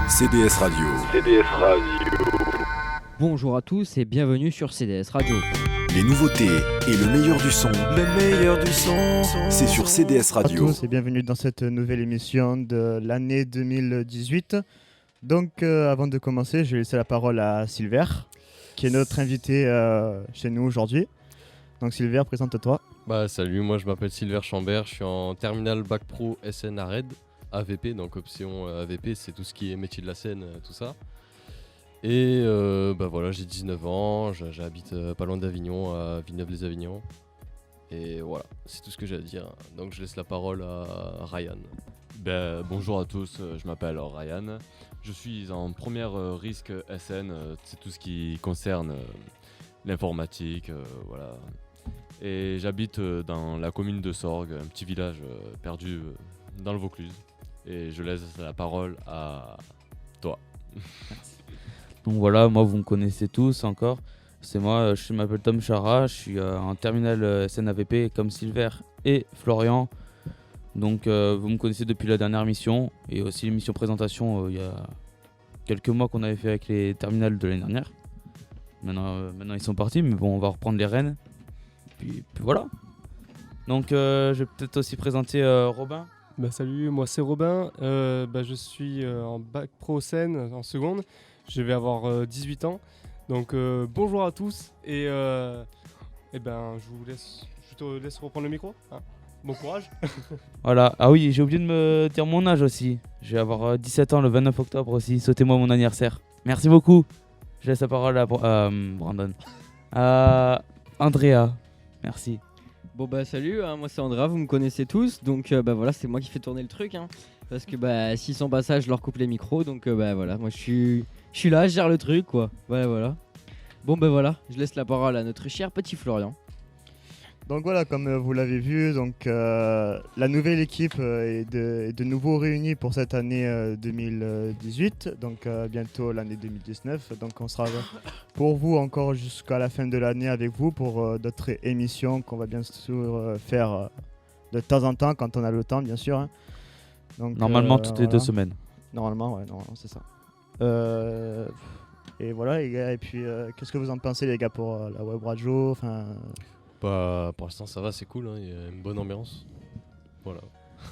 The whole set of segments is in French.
CDS Radio. CDS Radio. Bonjour à tous et bienvenue sur CDS Radio. Les nouveautés et le meilleur du son. Le meilleur du son. C'est sur CDS Radio. Bonjour à tous et bienvenue dans cette nouvelle émission de l'année 2018. Donc avant de commencer, je vais laisser la parole à Silver, qui est notre invité chez nous aujourd'hui. Donc Silver, présente-toi. Salut, moi je m'appelle Silver Chambert, je suis en terminale Bac Pro SN ARED, AVP, donc option AVP, c'est tout ce qui est métier de la scène, tout ça. Et voilà, j'ai 19 ans, j'habite pas loin d'Avignon, à Villeneuve-les-Avignon. Et voilà, c'est tout ce que j'ai à dire. Donc je laisse la parole à Ryan. Bonjour à tous, je m'appelle Ryan. Je suis en première risque SN, c'est tout ce qui concerne l'informatique, voilà. Et j'habite dans la commune de Sorgues, un petit village perdu dans le Vaucluse. Et je laisse la parole à toi. Donc voilà, moi vous me connaissez tous encore. C'est moi, je m'appelle Tom Chara, je suis en terminale SNAVP comme Silver et Florian. Donc vous me connaissez depuis la dernière mission et aussi l'émission présentation il y a quelques mois qu'on avait fait avec les terminales de l'année dernière. Maintenant ils sont partis, mais bon, on va reprendre les rênes. Puis voilà. Donc je vais peut-être aussi présenter Robin. Salut, moi c'est Robin. Je suis en bac pro scène en seconde. Je vais avoir 18 ans. Donc bonjour à tous et je te laisse reprendre le micro. Hein. Bon courage. Voilà. Ah oui, j'ai oublié de me dire mon âge aussi. Je vais avoir 17 ans le 29 octobre aussi. Sautez-moi mon anniversaire. Merci beaucoup. Je laisse la parole à Brandon. Andrea. Merci. Bon salut, moi c'est Andrea, vous me connaissez tous, donc voilà, c'est moi qui fais tourner le truc, hein, parce que s'ils sont pas ça, je leur coupe les micros, donc voilà, moi je suis là, je gère le truc, quoi, voilà. Bon voilà, je laisse la parole à notre cher petit Florian. Donc voilà, comme vous l'avez vu, donc la nouvelle équipe est de nouveau réunie pour cette année 2018, donc bientôt l'année 2019. Donc on sera pour vous encore jusqu'à la fin de l'année avec vous pour d'autres émissions qu'on va bien sûr faire de temps en temps quand on a le temps, bien sûr. Hein. Donc, normalement toutes les 2 semaines. Normalement, c'est ça. Et voilà les gars, et puis qu'est-ce que vous en pensez les gars pour la web radio Pour l'instant ça va, c'est cool, hein, il y a une bonne ambiance. Voilà.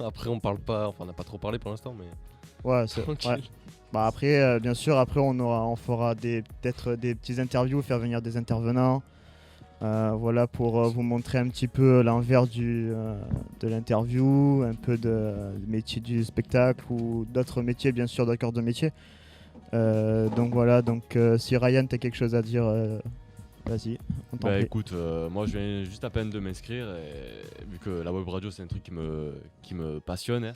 Après on n'a pas trop parlé pour l'instant, mais ouais, c'est tranquille. Ouais. Après bien sûr, après on fera peut-être des petites interviews, faire venir des intervenants. Voilà, pour vous montrer un petit peu l'envers de l'interview, un peu de métier du spectacle ou d'autres métiers, bien sûr, d'accords de métier. Donc voilà, si Ryan t'as quelque chose à dire, vas-y. Écoute, moi je viens juste à peine de m'inscrire et vu que la web radio c'est un truc qui me passionne. Hein.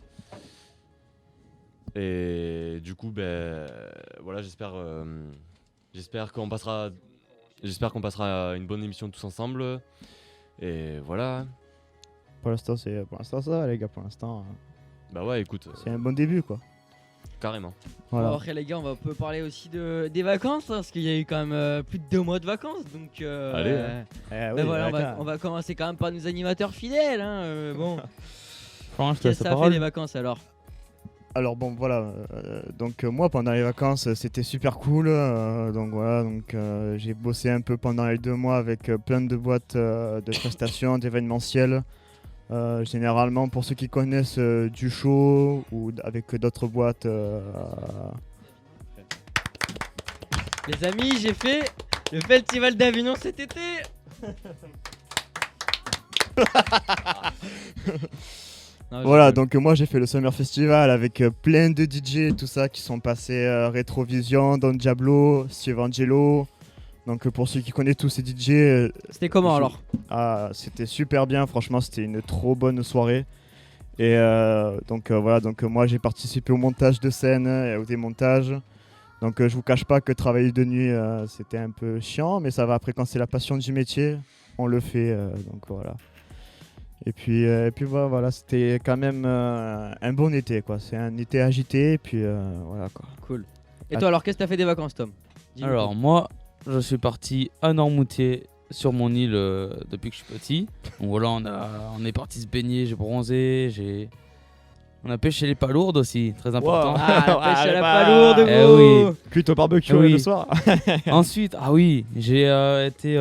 Et du coup voilà, j'espère qu'on passera une bonne émission tous ensemble. Et voilà. Pour l'instant ça va les gars, pour l'instant. Ouais, écoute. C'est un bon début quoi. Carrément. Voilà. Après les gars, on peut parler aussi des vacances, hein, parce qu'il y a eu quand même plus de 2 mois de vacances, donc allez. On va commencer quand même par nos animateurs fidèles. Hein, bon. Qu'est-ce que ça fait les vacances alors? Alors bon voilà, donc moi pendant les vacances c'était super cool, j'ai bossé un peu pendant les 2 mois avec plein de boîtes de prestations, d'événementiels. Généralement pour ceux qui connaissent du show ou avec d'autres boîtes. Les amis, j'ai fait le festival d'Avignon cet été. Voilà, donc moi j'ai fait le Summer Festival avec plein de DJ et tout ça qui sont passés Retrovision, Don Diablo, Steve Angelo. Donc pour ceux qui connaissent tous ces DJ... C'était comment alors? C'était super bien, franchement c'était une trop bonne soirée. Et voilà, moi j'ai participé au montage de scène et au démontage. Donc je vous cache pas que travailler de nuit c'était un peu chiant, mais ça va, après quand c'est la passion du métier, on le fait, donc voilà. Et puis voilà, c'était quand même un bon été quoi, c'est un été agité et puis voilà quoi. Cool. Et toi alors, qu'est-ce que t'as fait des vacances Tom? Dis-nous. Alors moi, je suis parti à Noirmoutier sur mon île depuis que je suis petit. Donc voilà, on est parti se baigner, j'ai bronzé, On a pêché les palourdes aussi, très important. Wow. Ah, la pêche à la bah, palourde, eh gros. oui. Cuite au barbecue Oui. le soir. Ensuite, ah oui, j'ai été,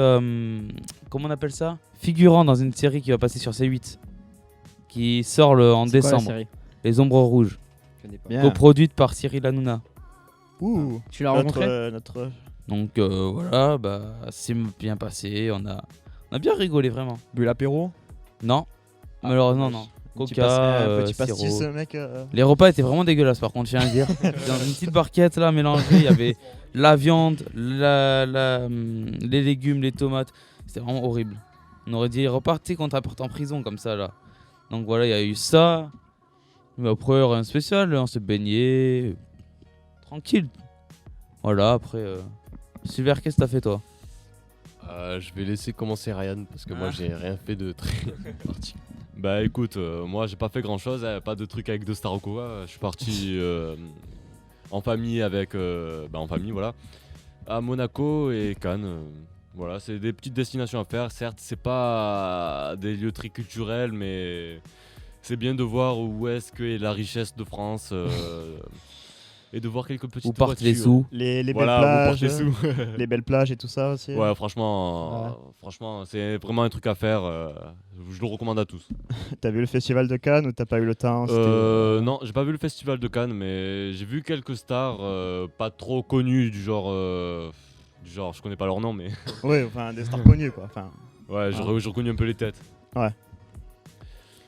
comment on appelle ça, figurant dans une série qui va passer sur C8, qui sort en C'est quoi la décembre. série Les Ombres Rouges, Je connais pas. Bien. coproduite par Cyril Hanouna. Ouh. Tu l'as Notre, rencontré notre... Donc voilà, bah c'est bien passé, on a bien rigolé vraiment. Bu l'apéro. Non, Ah, malheureusement dommage. non. Petit Coca, petit pastis, sirop. mec. Les repas étaient vraiment dégueulasses par contre, je tiens à le dire. Dans une petite barquette là mélangée, il y avait la viande, les légumes, les tomates. C'était vraiment horrible. On aurait dit repartez quand t'apportes en prison comme ça là. Donc voilà, il y a eu ça. Mais après, rien de spécial, on s'est baigné. Tranquille. Voilà, après. Silver, qu'est-ce que t'as fait toi? Je vais laisser commencer Ryan parce que moi j'ai rien fait de très particulier. Bah écoute, moi j'ai pas fait grand chose, pas de trucs avec de stars ou quoi. Je suis parti en famille en famille voilà, à Monaco et Cannes. Voilà, c'est des petites destinations à faire. Certes, c'est pas des lieux très culturels, mais c'est bien de voir où est-ce que est la richesse de France et de voir quelques petites Où partent les voitures. sous? Les belles Voilà, où partent plages. les sous. Les belles plages et tout ça aussi. Ouais, franchement, c'est vraiment un truc à faire. Je le recommande à tous. T'as vu le festival de Cannes ou t'as pas eu le temps? Non, j'ai pas vu le festival de Cannes, mais j'ai vu quelques stars pas trop connues du genre, je connais pas leur nom, mais Ouais, enfin des stars connues quoi. Enfin, ouais, j'ai reconnu un peu les têtes. Ouais.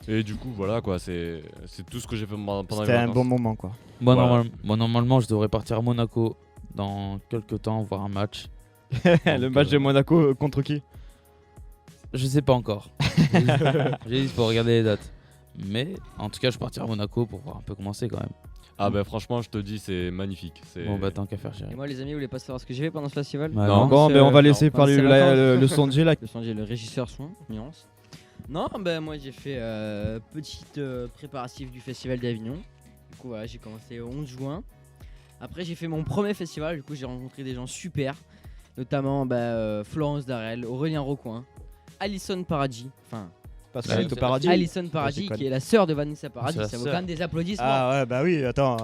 Et du coup, voilà quoi, c'est tout ce que j'ai fait pendant les c'était un vacances. bon moment quoi. Bon, Voilà. normalement, je devrais partir à Monaco dans quelques temps, voir un match. Le match de Monaco contre qui? Je sais pas encore. J'hésite pour regarder les dates. Mais en tout cas, je partirai à Monaco pour voir un peu comment c'est quand même. Ah bah franchement, je te dis, c'est magnifique. Bon, bah tant qu'à faire, Et chérie. moi, les amis, vous voulez pas savoir ce que j'ai fait pendant ce festival Ouais, Non. Bon, ben on va laisser non, parler c'est vacances. le sondier là. Le sondier, le régisseur son, nuance. Non, ben moi j'ai fait petite préparatif du festival d'Avignon. Du coup, voilà, j'ai commencé le 11 juin. Après, j'ai fait mon premier festival. Du coup, j'ai rencontré des gens super, notamment Florence Darel, Aurélien Rocoin, Alison Paradis. Enfin, Parce Ouais, qu'elle est au c'est paradis. Alison Paradis, qui est la sœur de Vanessa Paradis. C'est la Ça vaut sœur. quand même des applaudissements. Ah ouais, bah oui, attends.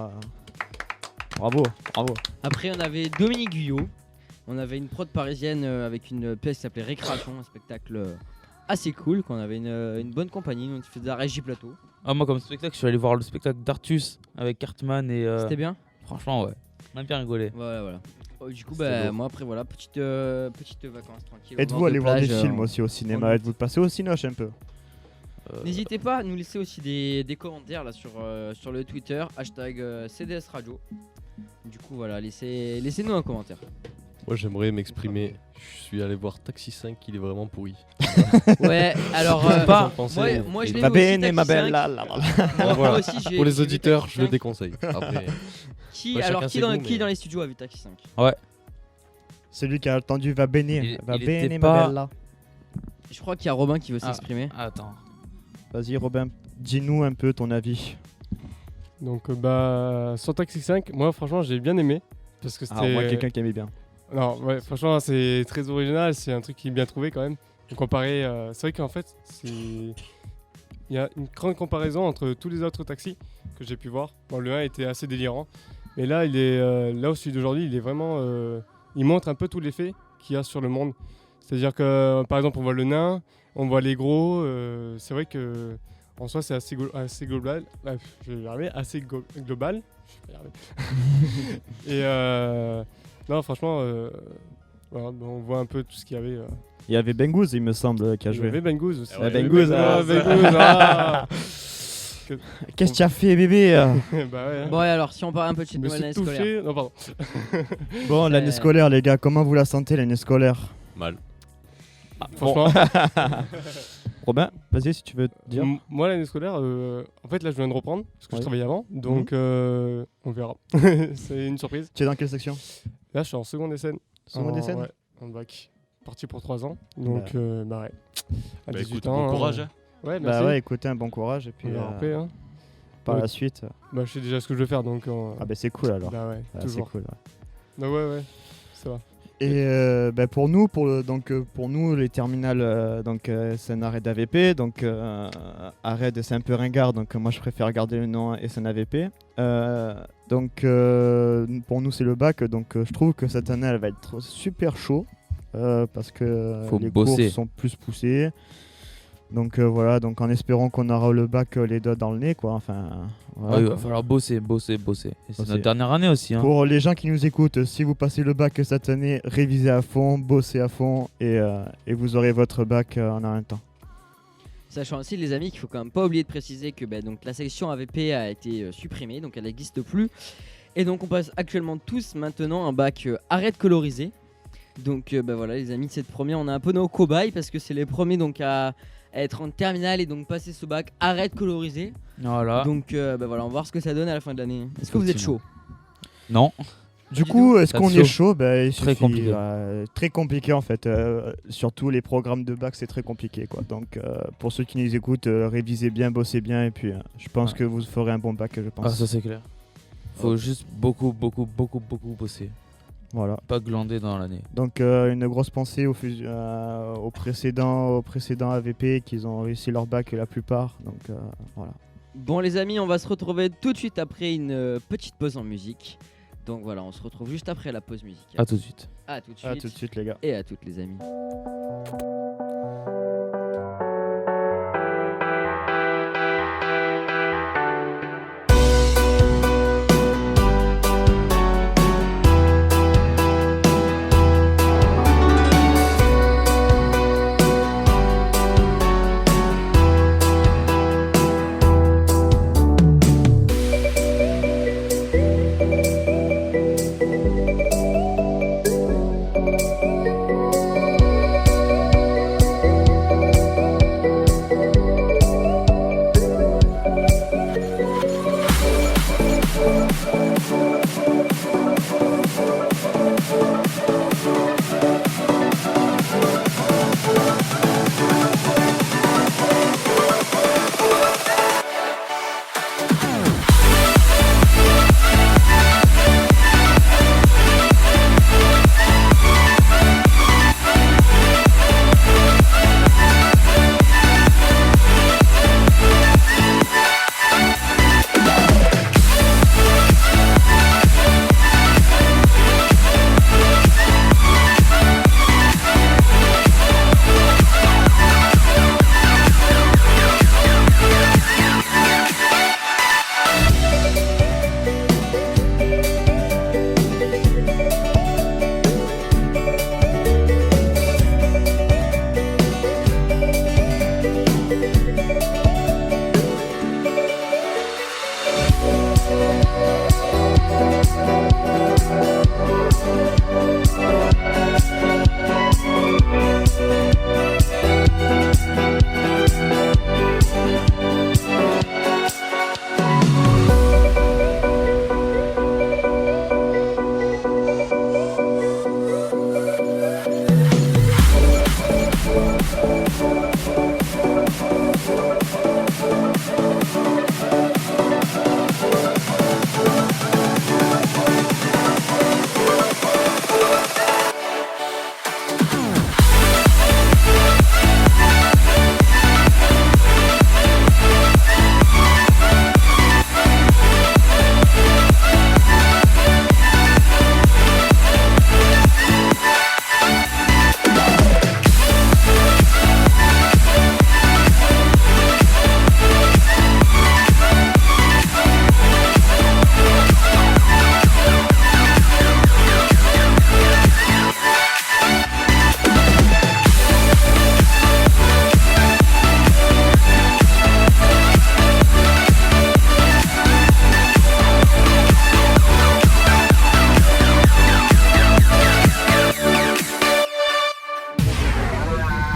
Bravo, bravo. Après, on avait Dominique Guyot. On avait une prod parisienne avec une pièce qui s'appelait Récréation, un spectacle assez cool. Qu'on avait une bonne compagnie. On faisait de la régie plateau. Ah, moi, comme spectacle, je suis allé voir le spectacle d'Artus avec Cartman et. C'était bien. Franchement, ouais. On a bien rigolé. Voilà. Du coup, C'était beau. moi après, voilà, petite vacances tranquille. au Êtes-vous bord de allé voir des plage, films aussi au cinéma? on- Êtes-vous passé au cinoche un peu? N'hésitez pas à nous laisser aussi des commentaires là sur le Twitter, hashtag CDS Radio. Du coup, voilà, laissez-nous un commentaire. Moi j'aimerais m'exprimer. Je suis allé voir Taxi 5, il est vraiment pourri. Ouais, alors, Pas. Pensez, moi je l'ai Va vu aussi, bene, Taxi ma belle. 5. Là, là, là. Moi Voilà. aussi, j'ai- Pour les j'ai vu auditeurs, Taxi je le 5. déconseille. Après, Qui, Ouais, alors, chacun qui ses dans, goûts, qui mais- dans les studios a vu Taxi 5? Celui qui a entendu va bene. Va il était bene, pas- ma belle. Là. Je crois qu'il y a Robin qui veut Ah. s'exprimer. Attends. Vas-y, Robin, dis-nous un peu ton avis. Donc, sur Taxi 5, moi, franchement, j'ai bien aimé. Parce que c'était. Ah, moi, quelqu'un qui aimait bien. Non, ouais, franchement, c'est très original. C'est un truc qui est bien trouvé quand même. Et comparé. C'est vrai qu'en fait, il y a une grande comparaison entre tous les autres taxis que j'ai pu voir. Bon, le 1 était assez délirant. Mais là, là où celui d'aujourd'hui, il est vraiment. Il montre un peu tout l'effet qu'il y a sur le monde. C'est-à-dire que, par exemple, on voit le nain, on voit les gros. C'est vrai que. En soi, c'est assez global. Ouais, je vais y arriver, assez global. Je vais y arriver. Et non, franchement, voilà, on voit un peu tout ce qu'il y avait. Il y avait Bengouz, il me semble, qui a Il y joué. avait Ben Goose aussi. Ouais, Ben Goose, Ah, ah, Ben ça. Goose, ah. Qu'est-ce que tu as fait, bébé? Bah ouais. Bon, et alors, si on parle un peu de Je cette me nouvelle suis année scolaire. touché. Non, pardon. Bon, l'année scolaire, les gars, comment vous la sentez, l'année scolaire? mal. Franchement, Robin, vas-y si tu veux dire. moi, l'année scolaire, en fait, là, je viens de reprendre parce que Ouais. je travaillais avant. Donc, on verra. C'est une surprise. Tu es dans quelle section? Là, je suis en seconde SN. Seconde SN? Ouais, en bac. Parti pour 3 ans. Donc, ouais. À Bah 18 écoute, ans. bon courage. Hein. Ouais, merci. Bah ouais, écoutez, un bon courage et puis On verra après, hein. par Ouais. la suite. Bah, je sais déjà ce que je veux faire. Donc, Ah bah c'est cool alors. bah ouais, Ah, c'est toujours. cool. Ouais. Bah ouais, ça va. Et pour nous, pour nous, les terminales, SN Arred AVP, Arred c'est un peu ringard, donc moi je préfère garder le nom SN AVP. Pour nous c'est le bac, donc je trouve que cette année elle va être super chaud parce que Faut les bosser. cours sont plus poussés. Donc voilà, donc en espérant qu'on aura le bac les doigts dans le nez, quoi. Enfin, voilà, Ouais, il quoi. va falloir bosser. Et c'est Bosser. notre dernière année aussi. Hein. Pour les gens qui nous écoutent, si vous passez le bac cette année, révisez à fond, bossez à fond et vous aurez votre bac en un temps. Sachant aussi les amis qu'il faut quand même pas oublier de préciser que donc, la section AVP a été supprimée, donc elle n'existe plus. Et donc on passe actuellement tous maintenant un bac arrête colorisé. Donc voilà les amis, cette première on a un peu nos cobayes parce que c'est les premiers donc à être en terminale et donc passer ce bac arrête colorisé. Voilà. Donc voilà, on va voir ce que ça donne à la fin de l'année. Est-ce que vous êtes chaud? Non. Du Du coup, tout. est-ce Ça qu'on te est chauffe. chaud? Il Très suffit, compliqué. très compliqué en fait. Surtout les programmes de bac, c'est très compliqué, quoi. Donc pour ceux qui nous écoutent, révisez bien, bossez bien et puis je pense Ouais. que vous ferez un bon bac, je pense. Ah, ça c'est clair. Faut juste beaucoup bosser. Voilà. Pas glander dans l'année. Donc une grosse pensée aux précédents AVP qui ont réussi leur bac la plupart. Donc voilà. Bon les amis, on va se retrouver tout de suite après une petite pause en musique. Donc voilà, on se retrouve juste après la pause musicale. À tout de suite. À tout de suite. À tout de suite les gars. Et à toutes les amis.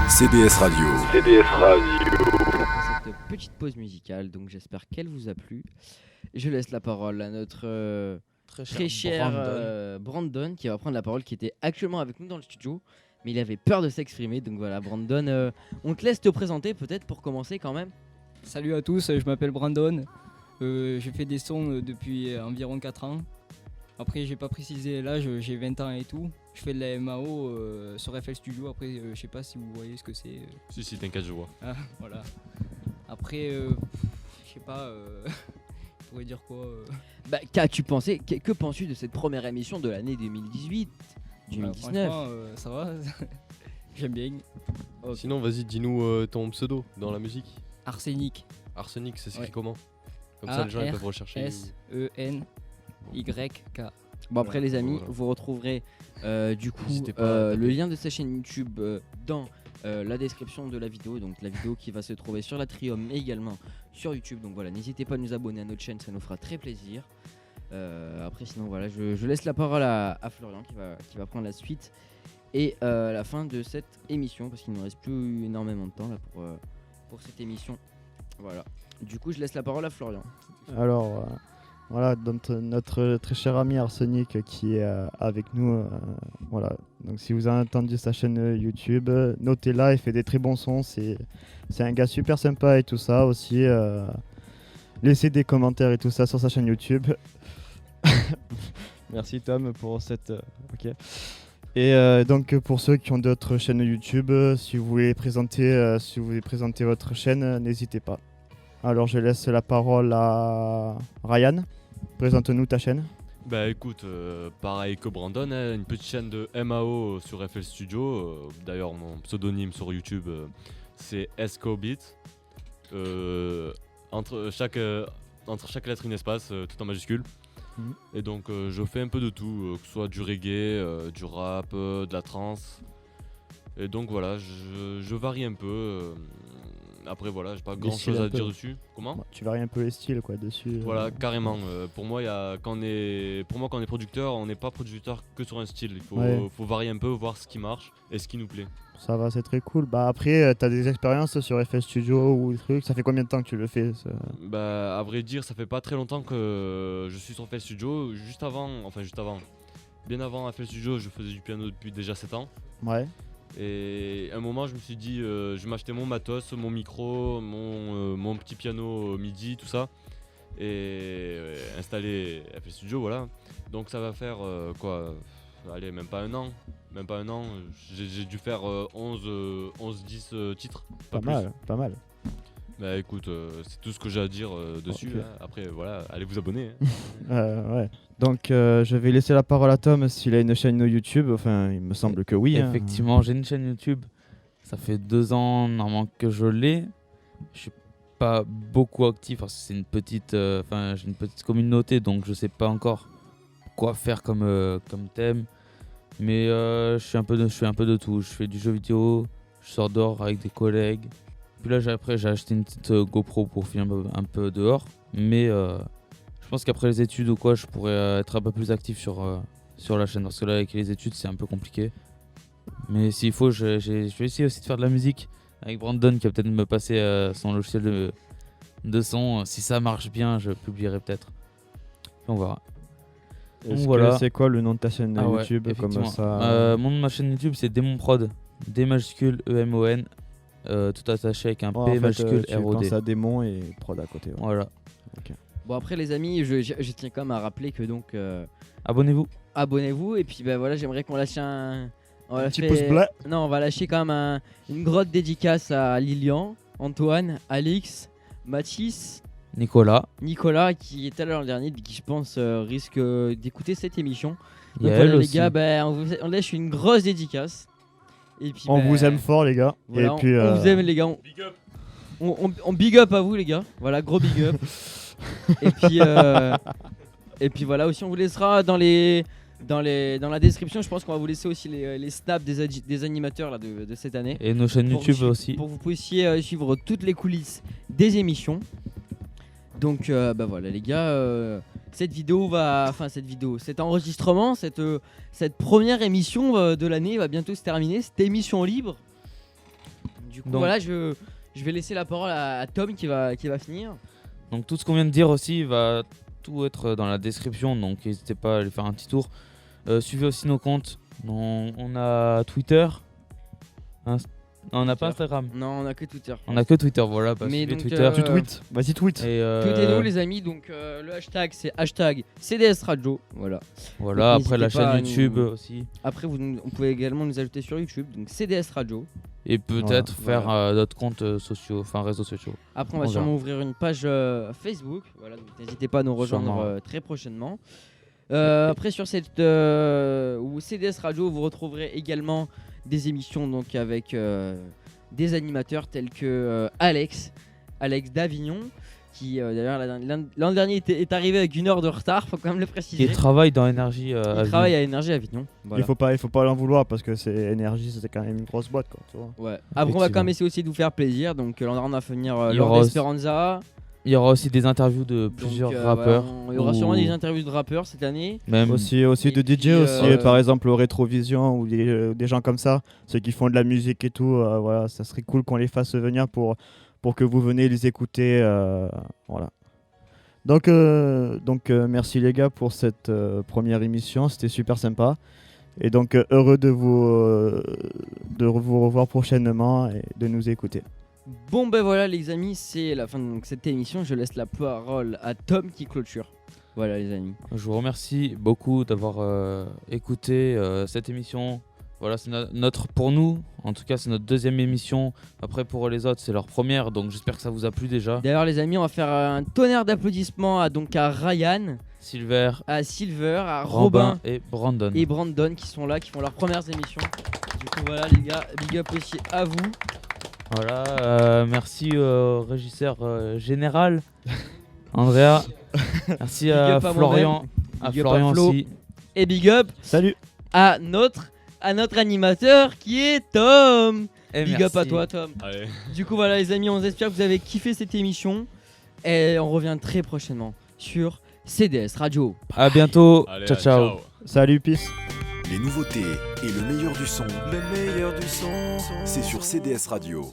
CDS Radio. Après cette petite pause musicale, donc j'espère qu'elle vous a plu. Je laisse la parole à notre très cher Brandon qui va prendre la parole, qui était actuellement avec nous dans le studio, mais il avait peur de s'exprimer. Donc voilà, Brandon, on te laisse te présenter peut-être pour commencer quand même. Salut à tous, je m'appelle Brandon. Je fais des sons depuis environ 4 ans. Après, j'ai pas précisé l'âge, j'ai 20 ans et tout. je fais de la MAO sur FL Studio. Après, je sais pas si vous voyez ce que c'est. Si, t'inquiète, je vois. Ah, voilà. Après, je sais pas, je pourrais dire quoi Bah, qu'as-tu pensé que penses-tu de cette première émission de l'année 2018 Bah, 2019 franchement, ça va. J'aime bien. Ok. Sinon, vas-y, dis-nous ton pseudo dans la musique. Arsenic. Arsenic, c'est écrit Ouais. comment? Comme ça, les gens ils peuvent rechercher. S-E-N-Y-K. Bon après les amis, Voilà. vous retrouverez du coup N'hésitez pas à le taper. lien de sa chaîne YouTube dans la description de la vidéo, donc la vidéo qui va se trouver sur la Trium mais également sur YouTube. Donc voilà, n'hésitez pas à nous abonner à notre chaîne, ça nous fera très plaisir. Après sinon voilà, je laisse la parole à Florian qui va prendre la suite et la fin de cette émission parce qu'il ne nous reste plus énormément de temps là pour cette émission. Voilà. Du coup je laisse la parole à Florian. Alors, voilà, donc, notre très cher ami Arsenic qui est avec nous. Voilà, donc si vous avez entendu sa chaîne YouTube, notez-la, il fait des très bons sons. C'est un gars super sympa et tout ça aussi. Laissez des commentaires et tout ça sur sa chaîne YouTube. Merci Tom pour cette. Ok. Et donc pour ceux qui ont d'autres chaînes YouTube, si vous voulez présenter votre chaîne, n'hésitez pas. Alors je laisse la parole à Ryan. Présente-nous ta chaîne. Bah écoute, pareil que Brandon, hein, une petite chaîne de MAO sur FL Studio. D'ailleurs, mon pseudonyme sur YouTube, c'est Escobit. Entre chaque lettre, une espace, tout en majuscule. Mhm. Et donc, je fais un peu de tout, que ce soit du reggae, du rap, de la trance. Et donc voilà, je varie un peu. Après voilà, j'ai pas Des grand styles chose un à peu. dire dessus. Comment? Bon, tu varies un peu les styles quoi dessus. Voilà, carrément. Pour moi, quand on est producteur, on n'est pas producteur que sur un style. Il faut varier un peu, voir ce qui marche et ce qui nous plaît. Ça va, c'est très cool. Bah après, t'as des expériences sur FL Studio ou des trucs. Ça fait combien de temps que tu le fais ça Bah, à vrai dire, ça fait pas très longtemps que je suis sur FL Studio. Bien avant FL Studio, je faisais du piano depuis déjà 7 ans. Ouais. Et à un moment, je me suis dit, je vais m'acheter mon matos, mon micro, mon petit piano MIDI, tout ça. Et installer FL Studio, voilà. Donc ça va faire quoi? Allez, même pas un an. J'ai dû faire 11-10 titres. Pas plus. mal. Bah écoute, c'est tout ce que j'ai à dire dessus. Ok. Hein. Après, voilà, allez vous abonner. Hein. Ouais. Donc je vais laisser la parole à Tom s'il a une chaîne YouTube. Enfin, il me semble que oui. hein. Effectivement, j'ai une chaîne YouTube. Ça fait 2 ans normalement que je l'ai. Je suis pas beaucoup actif parce que c'est une petite, j'ai une petite communauté, donc je sais pas encore quoi faire comme thème. Mais je fais un peu de tout. Je fais du jeu vidéo, je sors dehors avec des collègues. Puis là, j'ai acheté une petite GoPro pour filmer un peu dehors. Mais je pense qu'après les études ou quoi, je pourrais être un peu plus actif sur la chaîne. Parce que là, avec les études, c'est un peu compliqué. Mais s'il faut, je vais essayer aussi de faire de la musique avec Brandon qui va peut-être me passer son logiciel de son. Si ça marche bien, je publierai peut-être. On verra. Est-ce voilà. que c'est quoi le nom de ta chaîne YouTube comme effectivement. ça Mon nom de ma chaîne YouTube, c'est Démon Prod. D majuscule E-M-O-N. Tout attaché avec un Ouais, en P fait, majuscule tu R-O-D. penses à démon et prod à côté. Ouais. Voilà. Bon après les amis, je tiens quand même à rappeler que donc Abonnez-vous. abonnez-vous et puis bah voilà, j'aimerais qu'on lâche un Petit pouce bleu. Non, on va lâcher quand même une grosse dédicace à Lilian, Antoine, Alix, Mathis, Nicolas qui était là l'an dernier, qui je pense risque d'écouter cette émission. Il y Donc a voilà elle les aussi. gars, on lâche une grosse dédicace. Et puis, On bah, vous aime fort les gars. voilà, et puis on vous aime les gars. On big up à vous les gars. Voilà, gros big up. et puis voilà aussi, on vous laissera dans la description. Je pense qu'on va vous laisser aussi les snaps des animateurs là, de cette année. Et nos chaînes Pour YouTube que aussi. Pour que vous puissiez suivre toutes les coulisses des émissions. Donc bah voilà les gars, cet enregistrement, cette première émission de l'année va bientôt se terminer, cette émission libre. Du coup Donc- voilà, je vais laisser la parole à Tom qui va finir. Donc tout ce qu'on vient de dire aussi va tout être dans la description, donc n'hésitez pas à aller faire un petit tour. Suivez aussi nos comptes. On a Twitter, Non, on n'a pas Twitter. Instagram. Non, on a que Twitter. On a que Twitter, voilà. Bah, Mais suivez donc, Twitter. Tu tweets. Vas-y, tweet. Et Tweetez-nous les amis, donc le hashtag c'est hashtag CDS Radio, voilà. voilà, Donc, après la n'hésitez pas chaîne à YouTube nous- aussi. Après vous pouvez également nous ajouter sur YouTube, donc CDS Radio. Et peut-être Voilà. faire d'autres comptes sociaux, enfin réseaux sociaux. Après on va On sûrement ouvrir une page Facebook, voilà, donc n'hésitez pas à nous rejoindre Sûrement. très prochainement. Après sur cette ou CDS Radio, vous retrouverez également des émissions donc avec des animateurs tels que Alex d'Avignon, qui d'ailleurs l'an dernier est arrivé avec 1 heure de retard, faut quand même le préciser. Qui travaille dans Énergie. Il travaille à Énergie Avignon. Voilà. Il faut pas l'en vouloir parce que c'est Énergie, c'était quand même une grosse boîte, quoi. Tu vois. Ouais. Après on va quand même essayer aussi de vous faire plaisir, donc l'an dernier on a fait venir Il y Lord aura aussi- Esperanza. Il y aura aussi des interviews de Donc, plusieurs voilà, rappeurs. il y aura sûrement ou des interviews de rappeurs cette année. Même Aussi Et de DJ puis, aussi, par exemple au Rétrovision ou des gens comme ça, ceux qui font de la musique et tout, voilà, ça serait cool qu'on les fasse venir pour que vous venez les écouter, voilà. Donc merci les gars pour cette première émission, c'était super sympa. Et donc heureux de vous revoir prochainement et de nous écouter. Bon ben voilà les amis, c'est la fin de donc, cette émission. Je laisse la parole à Tom qui clôture. Voilà les amis. je vous remercie beaucoup d'avoir écouté cette émission. Voilà, c'est pour nous, en tout cas c'est notre 2e émission. Après pour les autres c'est leur première, donc j'espère que ça vous a plu déjà. D'ailleurs les amis, on va faire un tonnerre d'applaudissements à Ryan, Silver, à Silver, à Robin et Brandon. et Brandon qui sont là, qui font leurs premières émissions. Du coup voilà les gars, big up aussi à vous. Voilà, merci au régisseur général, Andrea. Merci Big à up à Florian, moi-même. à Big up à Florian Flo. aussi. Et big up Salut. à notre animateur qui est Tom. Et Big up merci. à toi Tom. Allez. Du coup voilà les amis, on espère que vous avez kiffé cette émission et on revient très prochainement sur CDS Radio. À bientôt. Allez, ciao ciao. Salut, peace. Les nouveautés et le meilleur du son. Le meilleur du son, c'est sur CDS Radio.